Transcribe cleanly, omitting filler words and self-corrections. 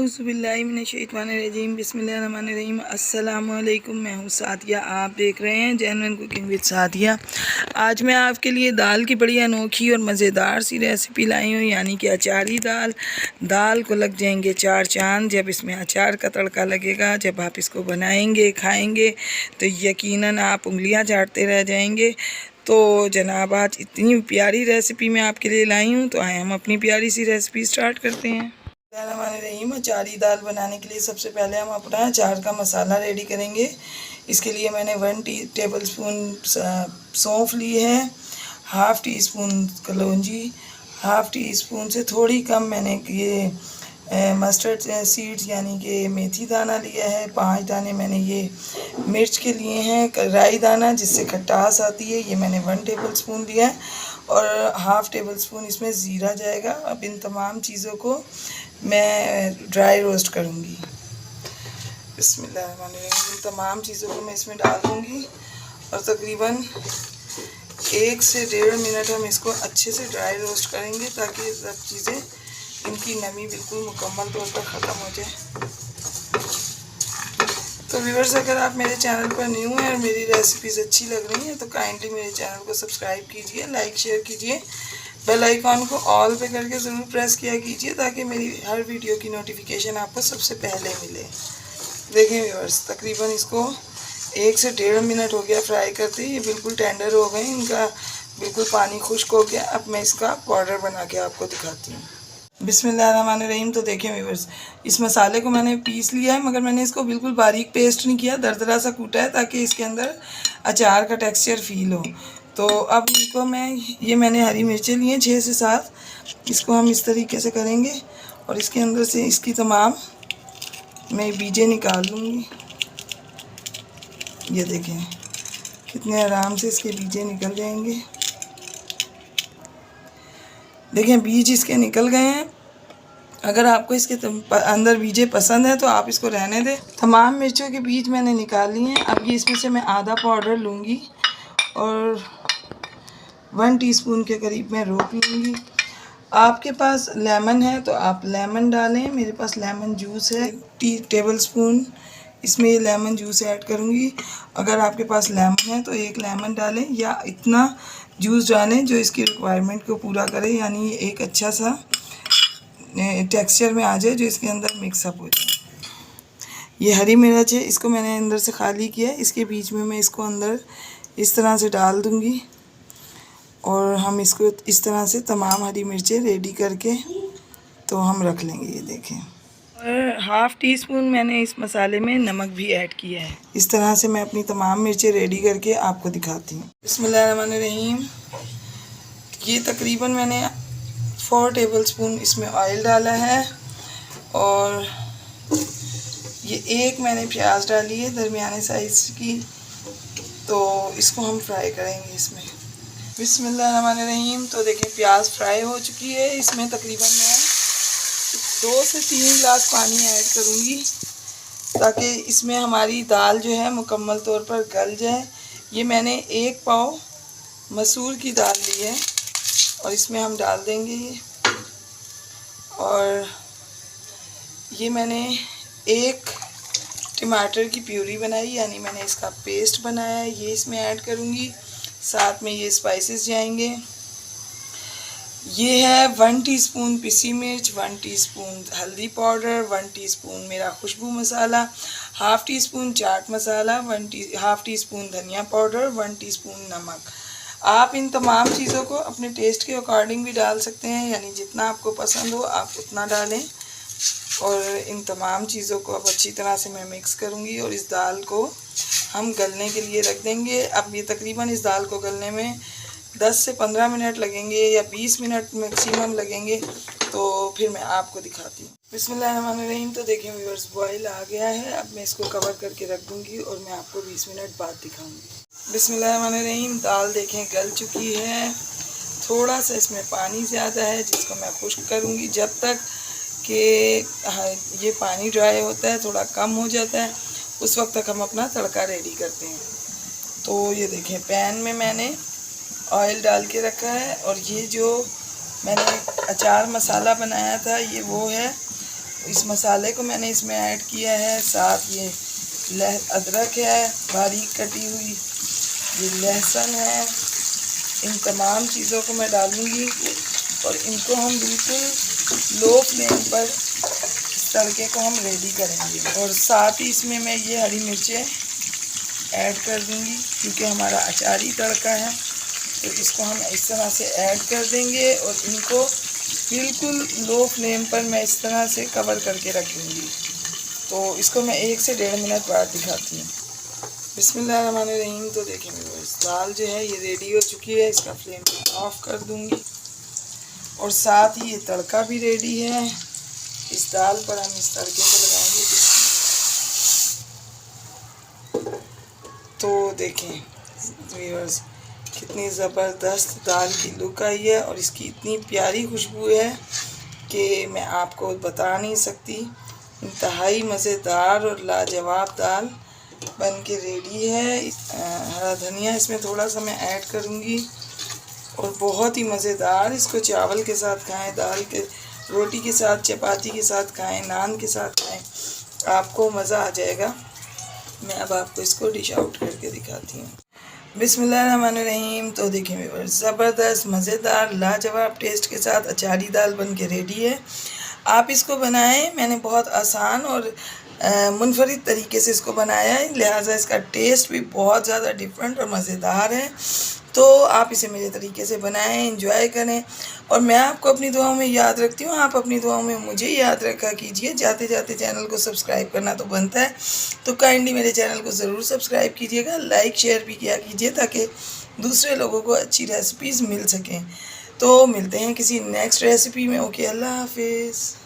औज़ुबिल्लाहिमिनश्शैतानिर्रजीम बिस्मिल्लाहिर्रहमानिर्रहीम। अस्सलामुअलैकुम, मैं हूँ सादिया। आप देख रहे हैं जेन्युइन कुकिंग विद सादिया। आज मैं आपके लिए दाल की बड़ी अनोखी और मज़ेदार सी रेसिपी लाई हूँ, यानी कि अचारी दाल। दाल को लग जाएंगे 4 चांद जब इसमें अचार का तड़का लगेगा। जब आप इसको बनाएंगे खाएंगे तो यकीनन आप उंगलियाँ चाटते रह जाएंगे। तो जनाब, आज इतनी प्यारी रेसिपी मैं आपके लिए लाई हूँ, तो आए हम अपनी प्यारी सी रेसिपी स्टार्ट करते हैं। रहीम, अचारी दाल बनाने के लिए सबसे पहले हम अपना अचार का मसाला रेडी करेंगे। इसके लिए मैंने 1 टेबल स्पून सौंफ ली है, हाफ़ टी स्पून कलौंजी, हाफ़ टी स्पून से थोड़ी कम मैंने ये मस्टर्ड सीड्स यानी कि मेथी दाना लिया है। 5 दाने मैंने ये मिर्च के लिए हैं, राई दाना जिससे खटास आती है, ये मैंने 1 टेबल स्पून लिया है, और हाफ़ टेबल स्पून इसमें ज़ीरा जाएगा। अब इन तमाम चीज़ों को मैं ड्राई रोस्ट करूँगी। बिस्मिल्लाहिर्रहमानिर्रहीम। तमाम चीज़ों को मैं इसमें डाल दूँगी और तकरीबन 1 से 1.5 मिनट हम इसको अच्छे से ड्राई रोस्ट करेंगे, ताकि सब चीज़ें इनकी नमी बिल्कुल मुकम्मल तौर पर ख़त्म हो जाए। तो व्यूअर्स, अगर आप मेरे चैनल पर न्यू हैं और मेरी रेसिपीज़ अच्छी लग रही हैं तो काइंडली मेरे चैनल को सब्सक्राइब कीजिए, लाइक शेयर कीजिए, बेल आइकॉन को ऑल पे करके ज़रूर प्रेस किया कीजिए, ताकि मेरी हर वीडियो की नोटिफिकेशन आपको सबसे पहले मिले। देखें व्यूअर्स, तकरीबन इसको 1 से 1.5 मिनट हो गया फ्राई करते ही। ये बिल्कुल टेंडर हो गए, इनका बिल्कुल पानी खुश्क हो गया। अब मैं इसका पाउडर बना के आपको दिखाती हूँ। बिस्मिल्लाहिर्रहमानिर्रहीम। तो देखें व्यूअर्स, इस मसाले को मैंने पीस लिया है, मगर मैंने इसको बिल्कुल बारीक पेस्ट नहीं किया, दरदरा सा कूटा है, ताकि इसके अंदर अचार का टेक्सचर फील हो। तो अब इनको मैंने हरी मिर्चें ली हैं 6 से 7। इसको हम इस तरीके से करेंगे और इसके अंदर से इसकी तमाम मैं बीजें निकाल लूँगी। ये देखें कितने आराम से इसके बीजें निकल जाएंगे। देखें बीज इसके निकल गए हैं। अगर आपको इसके अंदर बीजें पसंद है तो आप इसको रहने दें। तमाम मिर्चों के बीज मैंने निकाल लिए हैं। अब ये इसमें से मैं आधा पाउडर लूँगी और 1 टीस्पून के करीब मैं रोक लूँगी। आपके पास लेमन है तो आप लेमन डालें, मेरे पास लेमन जूस है। टेबल स्पून इसमें ये लेमन जूस ऐड करूँगी। अगर आपके पास लेमन है तो 1 लेमन डालें, या इतना जूस डालें जो इसकी रिक्वायरमेंट को पूरा करे, यानी एक अच्छा सा टेक्सचर में आ जाए जो इसके अंदर मिक्सअप हो जाए। ये हरी मिर्च है, इसको मैंने अंदर से खाली किया है। इसके बीच में मैं इसको अंदर इस तरह से डाल दूँगी और हम इसको इस तरह से तमाम हरी मिर्चें रेडी करके तो हम रख लेंगे। ये देखें, और हाफ़ टी स्पून मैंने इस मसाले में नमक भी ऐड किया है। इस तरह से मैं अपनी तमाम मिर्चें रेडी करके आपको दिखाती हूँ। बिस्मिल्लाहिर्रहमानिर्रहीम। ये तकरीबन मैंने 4 टेबल स्पून इसमें ऑयल डाला है, और ये 1 मैंने प्याज डाली है दरमियाने साइज़ की। तो इसको हम फ्राई करेंगे इसमें। बिस्मिल्लाहिर्रहमानिर्रहीम। तो देखिए प्याज फ्राई हो चुकी है। इसमें तकरीबन मैं 2 से 3 गिलास पानी ऐड करूँगी, ताकि इसमें हमारी दाल जो है मुकम्मल तौर पर गल जाए। ये मैंने 1 पाव मसूर की दाल ली है और इसमें हम डाल देंगे ये। और ये मैंने 1 टमाटर की प्यूरी बनाई, यानी मैंने इसका पेस्ट बनाया है, ये इसमें ऐड करूँगी। साथ में ये स्पाइसेस जाएंगे। ये है 1 टीस्पून पिसी मिर्च, 1 टीस्पून हल्दी पाउडर, 1 टीस्पून मेरा खुशबू मसाला, half tea spoon chaat masala, half tea spoon धनिया पाउडर, 1 टीस्पून नमक। आप इन तमाम चीज़ों को अपने टेस्ट के अकॉर्डिंग भी डाल सकते हैं, यानी जितना आपको पसंद हो आप उतना डालें। और इन तमाम चीज़ों को अब अच्छी तरह से मैं मिक्स करूँगी और इस दाल को हम गलने के लिए रख देंगे। अब ये तकरीबन इस दाल को गलने में 10 से 15 मिनट लगेंगे, या 20 मिनट मैक्सिमम लगेंगे। तो फिर मैं आपको दिखाती हूँ। बिस्मिल्लाहिर्रहमानिर्रहीम। तो देखिए व्यूअर्स, बॉयल आ गया है। अब मैं इसको कवर करके रख दूँगी और मैं आपको 20 मिनट बाद दिखाऊँगी। बिस्मिल्लाहिर्रहमानिर्रहीम। दाल देखें गल चुकी है। थोड़ा सा इसमें पानी ज़्यादा है, जिसको मैं खुश्क करूँगी जब तक कि ये पानी ड्राई होता है, थोड़ा कम हो जाता है, उस वक्त तक हम अपना तड़का रेडी करते हैं। तो ये देखें, पैन में मैंने ऑयल डाल के रखा है, और ये जो मैंने अचार मसाला बनाया था ये वो है। इस मसाले को मैंने इसमें ऐड किया है। साथ ये अदरक है बारीक कटी हुई, ये लहसुन है, इन तमाम चीज़ों को मैं डालूँगी और इनको हम बिल्कुल लो फ्लेम पर इस तड़के को हम रेडी करेंगे। और साथ ही इसमें मैं ये हरी मिर्चें ऐड कर दूँगी, क्योंकि हमारा अचारी तड़का है, तो इसको हम इस तरह से ऐड कर देंगे और इनको बिल्कुल लो फ्लेम पर मैं इस तरह से कवर करके रख दूँगी। तो इसको मैं 1 से 1.5 मिनट बाद दिखाती हूँ। बिस्मिल्लाहिर्रहमानिर्रहीम। तो देखिए मेरे दाल जो है ये रेडी हो चुकी है, इसका फ्लेम ऑफ कर दूँगी और साथ ही ये तड़का भी रेडी है। इस दाल पर हम इस तड़के को लगाएंगे। तो देखें व्यूअर्स, कितनी ज़बरदस्त दाल की लुक आई है और इसकी इतनी प्यारी खुशबू है कि मैं आपको बता नहीं सकती। इंतहाई मज़ेदार और लाजवाब दाल बन के रेडी है। हरा धनिया इसमें थोड़ा सा मैं ऐड करूँगी और बहुत ही मज़ेदार। इसको चावल के साथ खाएं, दाल के रोटी के साथ, चपाती के साथ खाएं, नान के साथ खाएं, आपको मज़ा आ जाएगा। मैं अब आपको इसको डिश आउट करके दिखाती हूँ। बिस्मिल्लाहिर्रहमानिर्रहीम। तो देखिए व्यूअर्स, ज़बरदस्त मज़ेदार लाजवाब टेस्ट के साथ अचारी दाल बन के रेडी है। आप इसको बनाएं। मैंने बहुत आसान और मुनफरिद तरीके से इसको बनाया है, लिहाजा इसका टेस्ट भी बहुत ज़्यादा डिफरेंट और मज़ेदार है। तो आप इसे मेरे तरीके से बनाएं, एंजॉय करें और मैं आपको अपनी दुआओं में याद रखती हूँ। आप अपनी दुआओं में मुझे याद रखा कीजिए। जाते जाते चैनल को सब्सक्राइब करना तो बनता है, तो काइंडली मेरे चैनल को ज़रूर सब्सक्राइब कीजिएगा, लाइक शेयर भी किया कीजिए ताकि दूसरे लोगों को अच्छी रेसिपीज़ मिल सकें। तो मिलते हैं किसी नेक्स्ट रेसिपी में। ओके, अल्लाह हाफिज़।